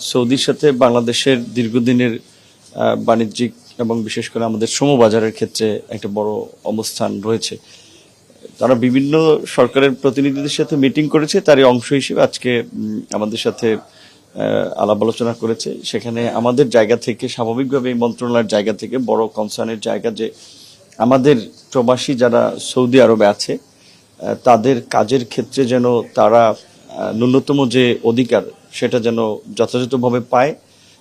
সৌদির সাথে বাংলাদেশের দীর্ঘদিনের বাণিজ্যিক এবং বিশেষ করে আমাদের শ্রম বাজারের ক্ষেত্রে একটা বড় অবস্থান রয়েছে। তারা বিভিন্ন সরকারের প্রতিনিধিদের সাথে মিটিং করেছে, তারই অংশ হিসেবে আজকে আমাদের সাথে আলাপ আলোচনা করেছে। সেখানে আমাদের জায়গা থেকে স্বাভাবিকভাবে এই মন্ত্রণালয়ের জায়গা থেকে বড় কনসার্নের জায়গা যে আমাদের প্রবাসী যারা সৌদি আরবে আছে তাদের কাজের ক্ষেত্রে যেন তারা ন্যূনতম যে অধিকার সেটা যেন যথাযথভাবে পায়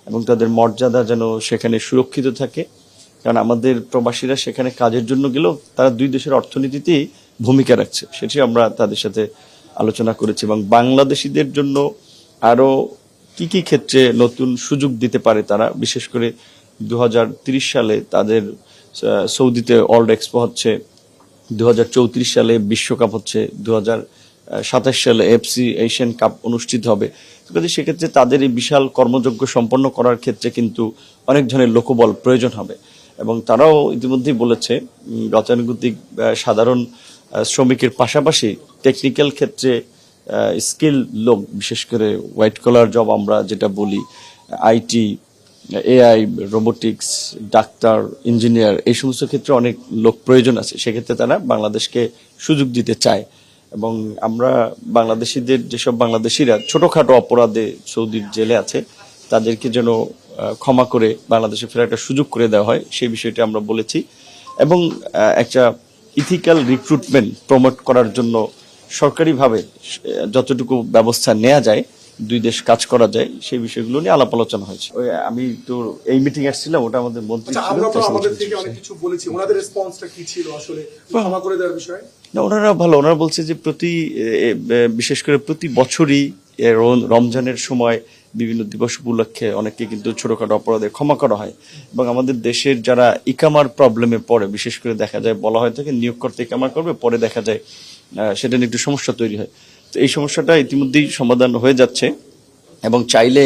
এবং তাদের মর্যাদা যেন সেখানে সুরক্ষিত থাকে। কারণ আমাদের প্রবাসীরা সেখানে কাজের জন্য গেলেও তারা দুই দেশের অর্থনীতিতেই ভূমিকা রাখছে, সেটি আমরা তাদের সাথে আলোচনা করেছি। এবং বাংলাদেশিদের জন্য আরও কি কি ক্ষেত্রে নতুন সুযোগ দিতে পারে তারা, বিশেষ করে 2030 সালে তাদের সৌদিতে ওয়ার্ল্ড এক্সপো হচ্ছে, 2034 সালে বিশ্বকাপ হচ্ছে, 2027 সালে এফসি এশিয়ান কাপ অনুষ্ঠিত হবে। সেক্ষেত্রে তাদের এই বিশাল কর্মযজ্ঞ সম্পন্ন করার ক্ষেত্রে কিন্তু অনেক ধরনের লোকবল প্রয়োজন হবে। এবং তারাও ইতিমধ্যেই বলেছে গতানুগতিক সাধারণ শ্রমিকের পাশাপাশি টেকনিক্যাল ক্ষেত্রে স্কিল লোক, বিশেষ করে হোয়াইট কলার জব আমরা যেটা বলি, IT, AI, robotics, doctor, engineer, এই সমস্ত ক্ষেত্রে অনেক লোক প্রয়োজন আছে। সেক্ষেত্রে তারা বাংলাদেশকে সুযোগ দিতে চায়। এবং আমরা বাংলাদেশিদের, যেসব বাংলাদেশিরা ছোটোখাটো অপরাধে সৌদির জেলে আছে তাদেরকে যেন ক্ষমা করে বাংলাদেশে ফেরার একটা সুযোগ করে দেওয়া হয়, সেই বিষয়টি আমরা বলেছি। এবং একটা ইথিক্যাল রিক্রুটমেন্ট প্রমোট করার জন্য সরকারিভাবে যতটুকু ব্যবস্থা নেওয়া যায়, দুই দেশ কাজ করা যায়, সেই বিষয়গুলো নিয়ে আলাপ আলোচনা হয়েছে। আমি তো এই মিটিং আসছিলাম, ওটা আমাদের মন্ত্রী ছিল। না, ওনারা ভালো। ওনারা বলছে যে বিশেষ করে প্রতি বছরই রমজানের সময় বিভিন্ন দিবস উপলক্ষে অনেককে কিন্তু ছোটখাটো অপরাধে ক্ষমা করা হয়। এবং আমাদের দেশের যারা ইকামার প্রবলেমে পড়ে, বিশেষ করে দেখা যায় বলা হয় থাকে নিয়োগকর্তা ইকামা করবে, পরে দেখা যায় সেটা নিয়ে একটু সমস্যা তৈরি হয়। তো এই সমস্যাটা ইতিমধ্যেই সমাধান হয়ে যাচ্ছে। এবং চাইলে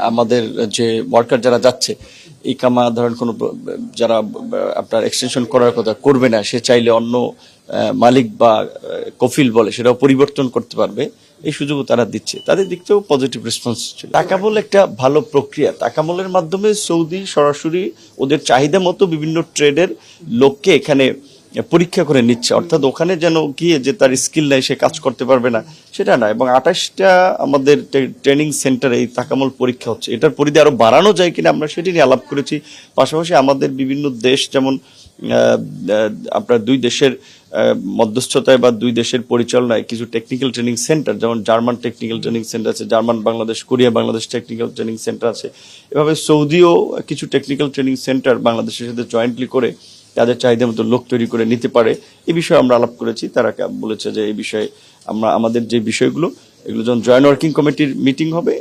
আমাদের যে ওয়ার্কার যারা যাচ্ছে ইকামা, ধরেন কোনো যারা আপনার এক্সটেনশন করার কথা করবে না, সে চাইলে অন্য মালিক বা কফিল বলে সেটাও পরিবর্তন করতে পারবে, এই সুযোগও তারা দিচ্ছে। তাদের দিক থেকেও পজিটিভ রেসপন্স ছিল। টাকামূল একটা ভালো প্রক্রিয়া। টাকামূলের মাধ্যমে সৌদি সরাসরি ওদের চাহিদা মতো বিভিন্ন ট্রেডের লোককে এখানে পরীক্ষা করে নিচ্ছে। অর্থাৎ ওখানে যেন গিয়ে যে তার স্কিল নাই সে কাজ করতে পারবে না, সেটা না। এবং 28টা আমাদের ট্রেনিং সেন্টারে এই তাকামূল পরীক্ষা হচ্ছে। এটার পরিধি আরো বাড়ানো যায় কিনা আমরা সেটি নিয়ে আলাপ করেছি। পাশাপাশি আমাদের বিভিন্ন দেশ, যেমন আপনার দুই দেশের মধ্যস্থতায় বা দুই দেশের পরিচালনায় কিছু টেকনিক্যাল ট্রেনিং সেন্টার, যেমন জার্মান টেকনিক্যাল ট্রেনিং সেন্টার আছে, German Bangladesh, Korea Bangladesh technical training centre আছে। এভাবে সৌদিও কিছু টেকনিক্যাল ট্রেনিং সেন্টার বাংলাদেশের সাথে জয়েন্টলি করে তাদের চাহিদা মতো লোক তৈরি করে নিতে পারে, এই বিষয়ে আমরা আলাপ করেছি। তারা বলেছে যে এই বিষয়ে আমাদের যে বিষয়গুলো, এগুলো যখন জয়েন্ট ওয়ার্কিং কমিটির মিটিং হবে